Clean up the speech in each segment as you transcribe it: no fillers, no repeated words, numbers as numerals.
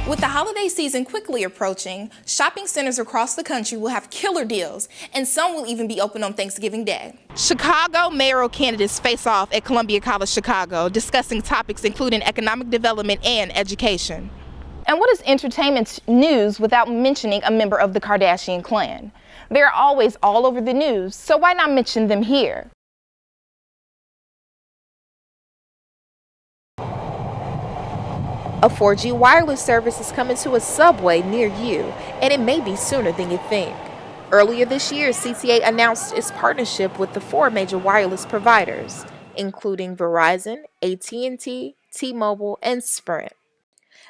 With the holiday season quickly approaching, shopping centers across the country will have killer deals, and some will even be open on Thanksgiving Day. Chicago mayoral candidates face off at Columbia College Chicago, discussing topics including economic development and education. And what is entertainment news without mentioning a member of the Kardashian clan? They're always all over the news, so why not mention them here? A 4G wireless service is coming to a subway near you, and it may be sooner than you think. Earlier this year, CTA announced its partnership with the 4 major wireless providers, including Verizon, AT&T, T-Mobile, and Sprint.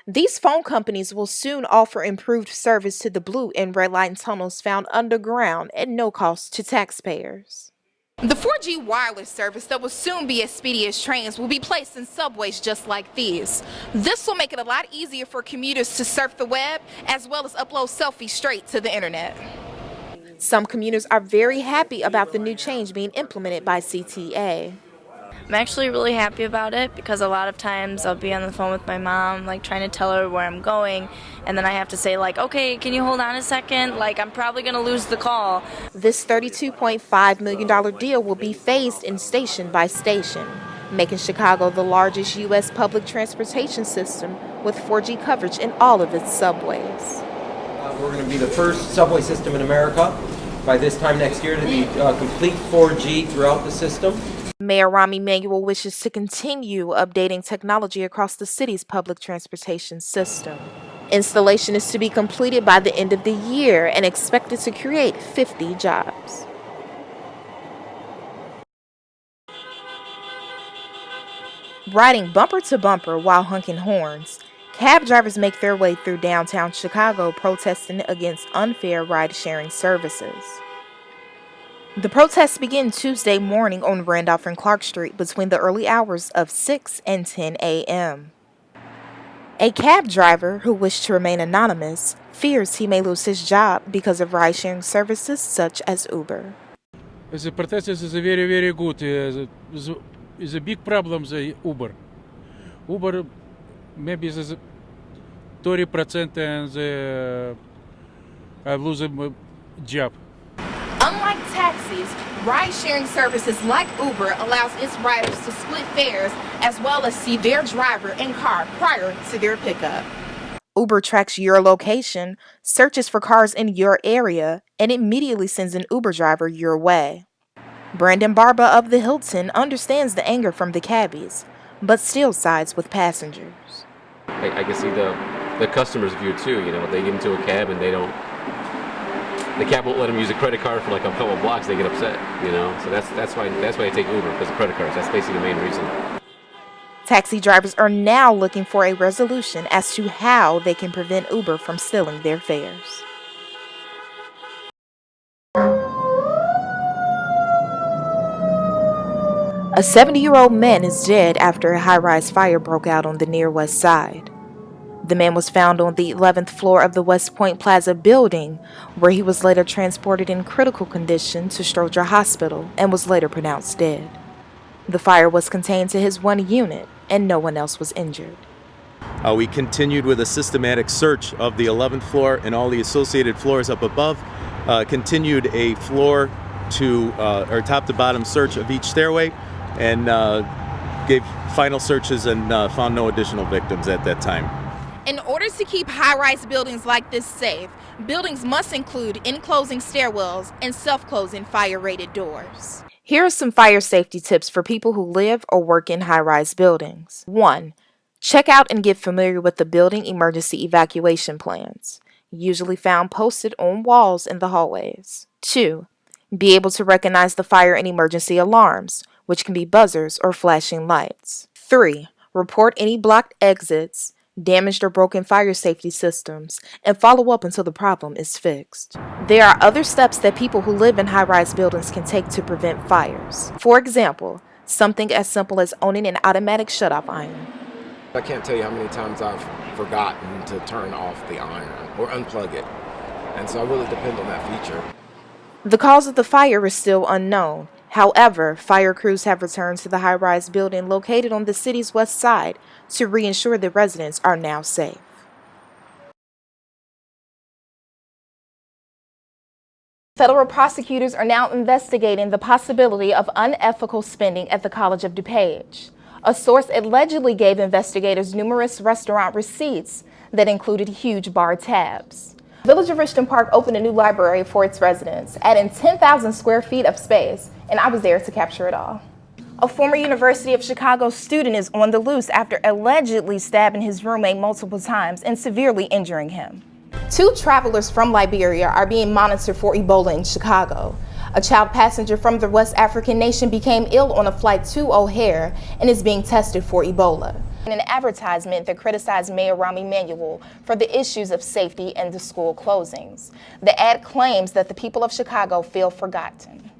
These phone companies will soon offer improved service to the blue and red line tunnels found underground at no cost to taxpayers. The 4G wireless service that will soon be as speedy as trains will be placed in subways just like these. This will make it a lot easier for commuters to surf the web as well as upload selfies straight to the internet. Some commuters are very happy about the new change being implemented by CTA. I'm actually really happy about it because a lot of times I'll be on the phone with my mom, like trying to tell her where I'm going, and then I have to say like, okay, can you hold on a second? Like, I'm probably going to lose the call. This $32.5 million deal will be phased in station by station, making Chicago the largest U.S. public transportation system with 4G coverage in all of its subways. We're going to be the first subway system in America by this time next year to be complete 4G throughout the system. Mayor Rahm Emanuel wishes to continue updating technology across the city's public transportation system. Installation is to be completed by the end of the year and expected to create 50 jobs. Riding bumper to bumper while honking horns, cab drivers make their way through downtown Chicago protesting against unfair ride-sharing services. The protests begin Tuesday morning on Randolph and Clark Street between the early hours of 6 and 10 a.m. A cab driver who wished to remain anonymous fears he may lose his job because of ride-sharing services such as Uber. The protest is very, very good. It's a big problem, the Uber. Uber maybe is 30% and I lose a job. Unlike taxis, ride-sharing services like Uber allows its riders to split fares as well as see their driver and car prior to their pickup. Uber tracks your location, searches for cars in your area, and immediately sends an Uber driver your way. Brandon Barba of the Hilton understands the anger from the cabbies, but still sides with passengers. I can see the customer's view too. You know, they get into a cab and the cab won't let them use a credit card for like a couple of blocks. They get upset, you know. So that's why I take Uber, because of credit cards. That's basically the main reason. Taxi drivers are now looking for a resolution as to how they can prevent Uber from stealing their fares. A 70-year-old man is dead after a high-rise fire broke out on the Near West Side. The man was found on the 11th floor of the West Point Plaza building, where he was later transported in critical condition to Stroger Hospital and was later pronounced dead. The fire was contained to his one unit, and no one else was injured. We continued with a systematic search of the 11th floor and all the associated floors up above. Continued a floor to or top to bottom search of each stairway, and gave final searches and found no additional victims at that time. In order to keep high-rise buildings like this safe, buildings must include enclosing stairwells and self-closing fire-rated doors. Here are some fire safety tips for people who live or work in high-rise buildings. 1. Check out and get familiar with the building emergency evacuation plans, usually found posted on walls in the hallways. 2. Be able to recognize the fire and emergency alarms, which can be buzzers or flashing lights. 3. Report any blocked exits, damaged or broken fire safety systems, and follow up until the problem is fixed. There are other steps that people who live in high-rise buildings can take to prevent fires. For example, something as simple as owning an automatic shut-off iron. I can't tell you how many times I've forgotten to turn off the iron or unplug it, and so I really depend on that feature. The cause of the fire is still unknown. However, fire crews have returned to the high-rise building located on the city's west side to reassure the residents are now safe. Federal prosecutors are now investigating the possibility of unethical spending at the College of DuPage. A source allegedly gave investigators numerous restaurant receipts that included huge bar tabs. Village of Richton Park opened a new library for its residents, adding 10,000 square feet of space, and I was there to capture it all. A former University of Chicago student is on the loose after allegedly stabbing his roommate multiple times and severely injuring him. 2 travelers from Liberia are being monitored for Ebola in Chicago. A child passenger from the West African nation became ill on a flight to O'Hare and is being tested for Ebola. In an advertisement that criticized Mayor Rahm Emanuel for the issues of safety and the school closings. The ad claims that the people of Chicago feel forgotten.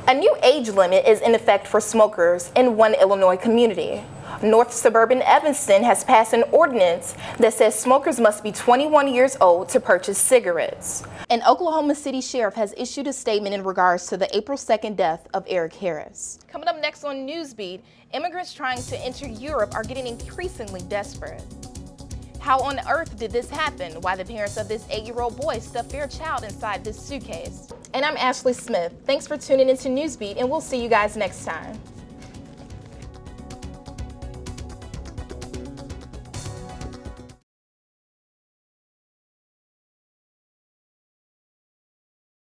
A new age limit is in effect for smokers in one Illinois community. North Suburban Evanston has passed an ordinance that says smokers must be 21 years old to purchase cigarettes. An Oklahoma City sheriff has issued a statement in regards to the April 2nd death of Eric Harris. Coming up next on Newsbeat, immigrants trying to enter Europe are getting increasingly desperate. How on earth did this happen? Why the parents of this 8-year-old boy stuffed their child inside this suitcase? And I'm Ashley Smith. Thanks for tuning into Newsbeat, and we'll see you guys next time.